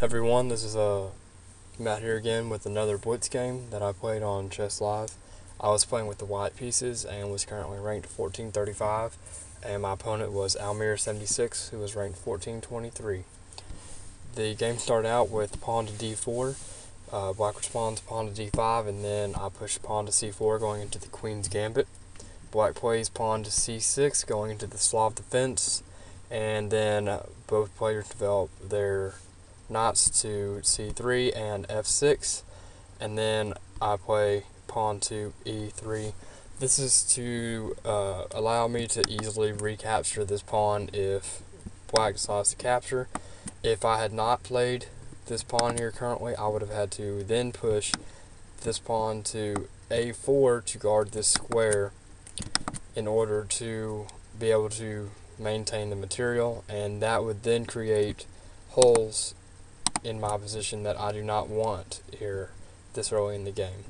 Everyone, this is Matt here again with another Blitz game that I played on Chess Live. I was playing with the white pieces and was currently ranked 1435, and my opponent was almir76, who was ranked 1423. The game started out with pawn to d4, black responds pawn to d5, and then I pushed pawn to c4 going into the queen's gambit. Black plays pawn to c6 going into the Slav defense, and then both players develop their knights to c3 and f6, and then I play pawn to e3. This is to allow me to easily recapture this pawn if black decides to capture. If I had not played this pawn here currently, I would have had to then push this pawn to a4 to guard this square in order to be able to maintain the material, and that would then create holes in my position that I do not want here this early in the game.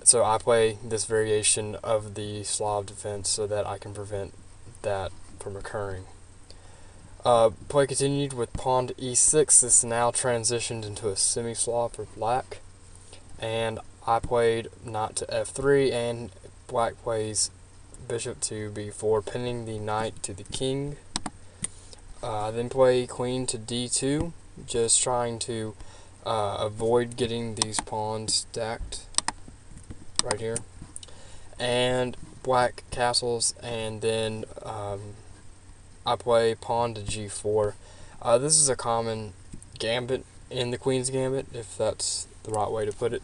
So I play this variation of the Slav defense so that I can prevent that from occurring. Play continued with pawn to e6. This now transitioned into a semi-slav for black, and I played knight to f3, and black plays bishop to b4, pinning the knight to the king. I then play queen to d2, just trying to avoid getting these pawns stacked right here. And black castles, and then I play pawn to g4. This is a common gambit in the queen's gambit, if that's the right way to put it.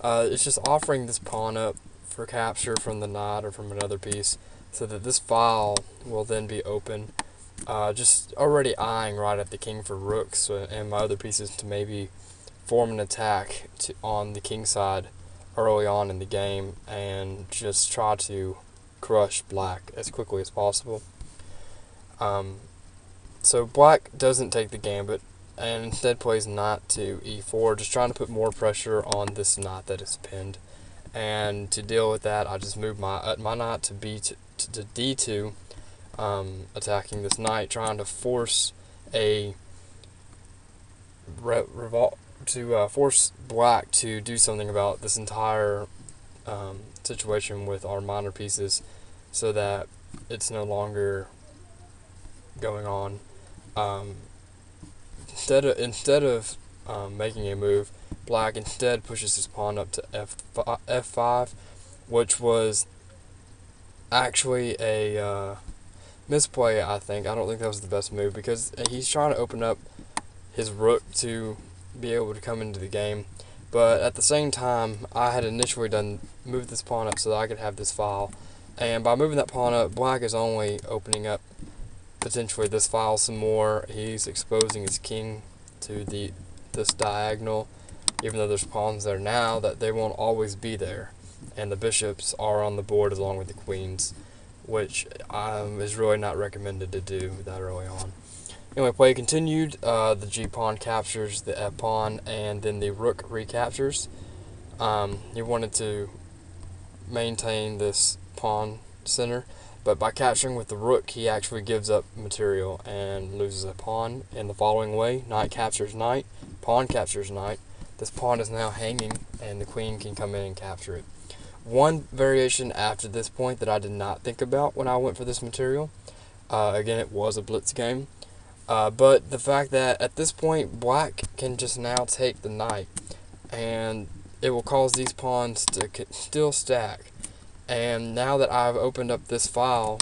It's just offering this pawn up for capture from the knight or from another piece, so that this file will then be open. Just already eyeing right at the king for rooks and my other pieces to maybe form an attack on the king side early on in the game and just try to crush black as quickly as possible. So black doesn't take the gambit and instead plays knight to e4, just trying to put more pressure on this knight that is pinned. And to deal with that, I just move my knight to d2, attacking this knight, trying to force force black to do something about this entire situation with our minor pieces, so that it's no longer going on. Instead of making a move, black instead pushes his pawn up to f5, which was actually a misplay, I think. I don't think that was the best move, because he's trying to open up his rook to be able to come into the game. But at the same time, I had initially moved this pawn up so that I could have this file. And by moving that pawn up, black is only opening up potentially this file some more. He's exposing his king to this diagonal, even though there's pawns there now that they won't always be there. And the bishops are on the board along with the queens, which is really not recommended to do that early on. Anyway, play continued. The g-pawn captures the f-pawn, and then the rook recaptures. He wanted to maintain this pawn center, but by capturing with the rook, he actually gives up material and loses a pawn in the following way. Knight captures knight, pawn captures knight. This pawn is now hanging, and the queen can come in and capture it. One variation after this point that I did not think about when I went for this material, again, it was a blitz game, but the fact that at this point black can just now take the knight, and it will cause these pawns to still stack. And now that I've opened up this file,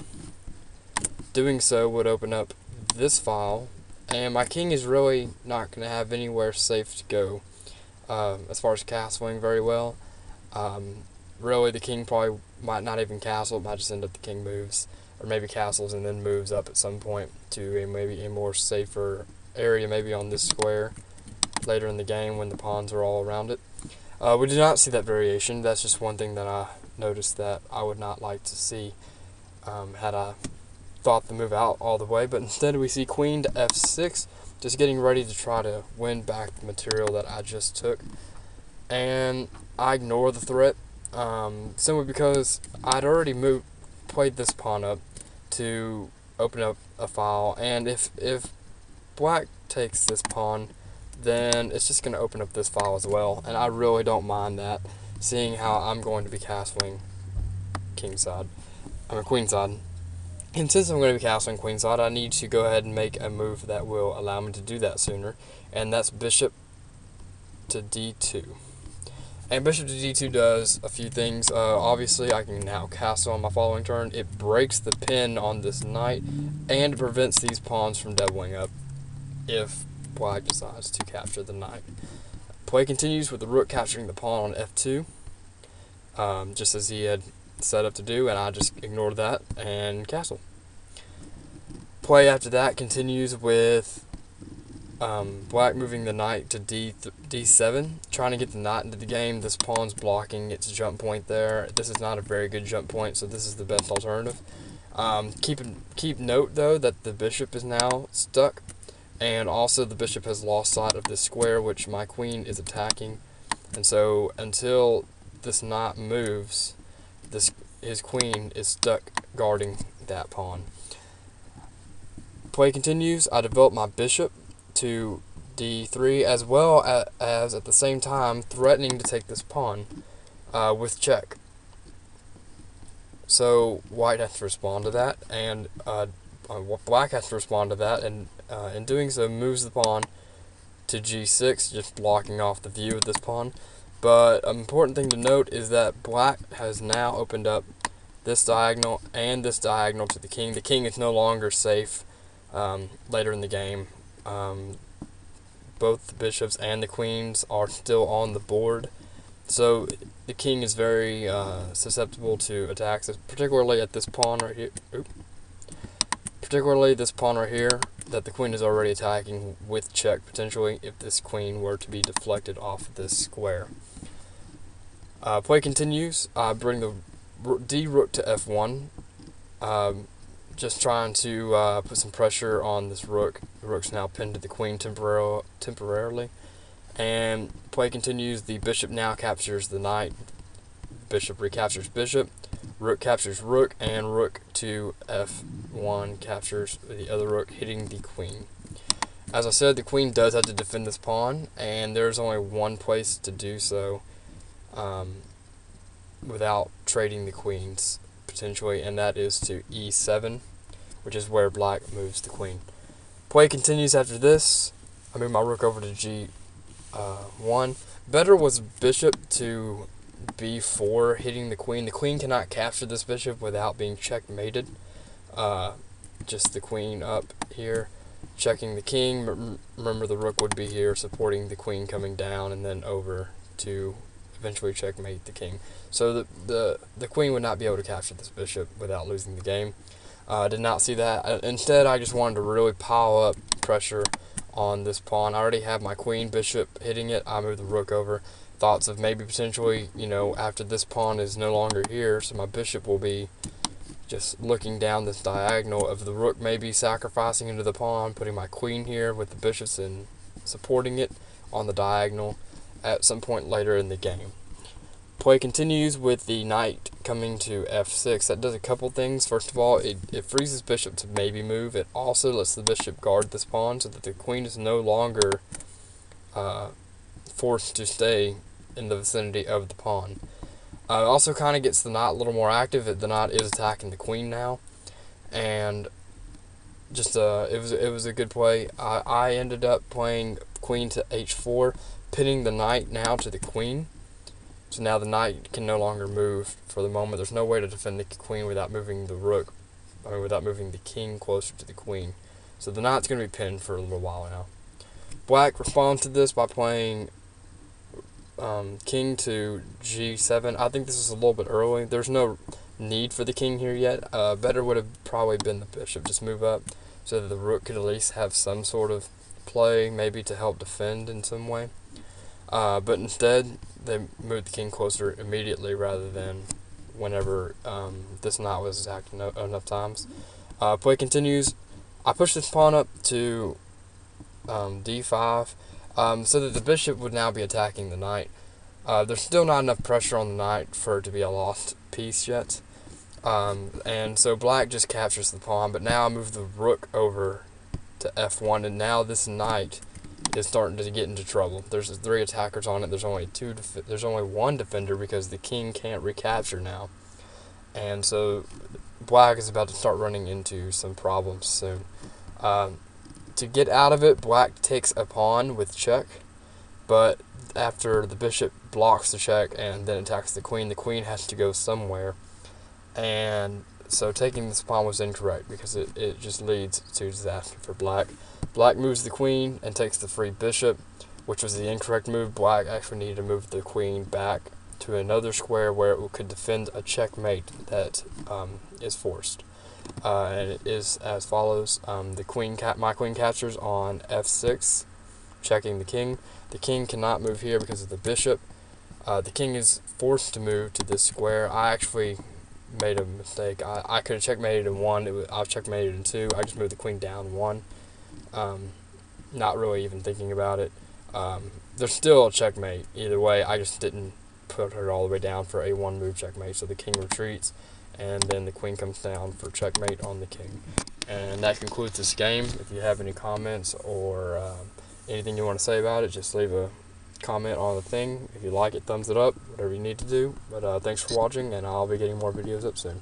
doing so would open up this file, and my king is really not going to have anywhere safe to go as far as castling very well. Really, the king probably might not even castle. It might just end up the king moves, or maybe castles and then moves up at some point to maybe a more safer area, maybe on this square later in the game when the pawns are all around it. We did not see that variation. That's just one thing that I noticed that I would not like to see had I thought the move out all the way. But instead we see queen to f6, just getting ready to try to win back the material that I just took. And I ignore the threat, simply because I'd already played this pawn up to open up a file, and if black takes this pawn, then it's just going to open up this file as well, and I really don't mind that, seeing how I'm going to be castling queenside. And since I'm going to be castling queenside, I need to go ahead and make a move that will allow me to do that sooner, and that's bishop to d2. And bishop to d2 does a few things. Obviously, I can now castle on my following turn. It breaks the pin on this knight and prevents these pawns from doubling up if black decides to capture the knight. Play continues with the rook capturing the pawn on f2, just as he had set up to do, and I just ignored that and castle. Play after that continues with black moving the knight to d7, trying to get the knight into the game. This pawn's blocking its jump point there. This is not a very good jump point, so this is the best alternative. Keep note though that the bishop is now stuck, and also the bishop has lost sight of this square which my queen is attacking, and so until this knight moves, his queen is stuck guarding that pawn. Play continues. I develop my bishop to d3, as well as at the same time threatening to take this pawn with check. So white has to respond to that, and black has to respond to that, and in doing so moves the pawn to g6, just blocking off the view of this pawn. But an important thing to note is that black has now opened up this diagonal and this diagonal to the king. The king is no longer safe later in the game. Both the bishops and the queens are still on the board, so the king is very susceptible to attacks, particularly at this pawn right here. Particularly this pawn right here that the queen is already attacking with check potentially if this queen were to be deflected off of this square. Play continues. I bring the d rook to f1. Just trying to put some pressure on this rook. The rook's now pinned to the queen temporarily. And play continues. The bishop now captures the knight. Bishop recaptures bishop. Rook captures rook, and rook to f1 captures the other rook, hitting the queen. As I said, the queen does have to defend this pawn, and there's only one place to do so without trading the queens, potentially, and that is to e7, which is where black moves the queen. Play continues after this. I move my rook over to g1. Better was bishop to b4, hitting the queen. The queen cannot capture this bishop without being checkmated. Just the queen up here, checking the king. Remember, the rook would be here supporting the queen coming down and then over to eventually checkmate the king. So the queen would not be able to capture this bishop without losing the game. Did not see that. Instead, I just wanted to really pile up pressure on this pawn. I already have my queen, bishop hitting it. I moved the rook over. Thoughts of maybe potentially, after this pawn is no longer here, so my bishop will be just looking down this diagonal of the rook, maybe sacrificing into the pawn, putting my queen here with the bishops and supporting it on the diagonal at some point later in the game. Play continues with the knight coming to f6. That does a couple things. First of all, it freezes bishop to maybe move. It also lets the bishop guard this pawn so that the queen is no longer forced to stay in the vicinity of the pawn. It also kind of gets the knight a little more active. The knight is attacking the queen now, and just it was a good play. I ended up playing queen to h4, pinning the knight now to the queen. So now the knight can no longer move for the moment. There's no way to defend the queen without moving the rook, without moving the king closer to the queen. So the knight's going to be pinned for a little while now. Black responds to this by playing king to g7. I think this is a little bit early. There's no need for the king here yet. Better would have probably been the bishop. Just move up so that the rook could at least have some sort of play, maybe to help defend in some way. But instead, they moved the king closer immediately rather than whenever this knight was attacked enough times. Play continues. I push this pawn up to d5 so that the bishop would now be attacking the knight. There's still not enough pressure on the knight for it to be a lost piece yet. And so black just captures the pawn, but now I move the rook over to f1, and now this knight is starting to get into trouble. There's 3 attackers on it. There's only 1 defender because the king can't recapture now, and so black is about to start running into some problems soon. To get out of it, black takes a pawn with check, but after the bishop blocks the check and then attacks the queen has to go somewhere, and so taking this pawn was incorrect because it just leads to disaster for black. Black moves the queen and takes the free bishop, which was the incorrect move. Black actually needed to move the queen back to another square where it could defend a checkmate that is forced. And it is as follows. My queen captures on f6, checking the king. The king cannot move here because of the bishop. The king is forced to move to this square. I actually made a mistake. I could have checkmated in 1. I've checkmated in 2. I just moved the queen down 1. Not really even thinking about it. There's still a checkmate either way. I just didn't put her all the way down for a 1 move checkmate. So the king retreats, and then the queen comes down for checkmate on the king. And that concludes this game. If you have any comments or anything you want to say about it, just leave a comment on the thing. If you like it, thumbs it up, whatever you need to do. But thanks for watching, and I'll be getting more videos up soon.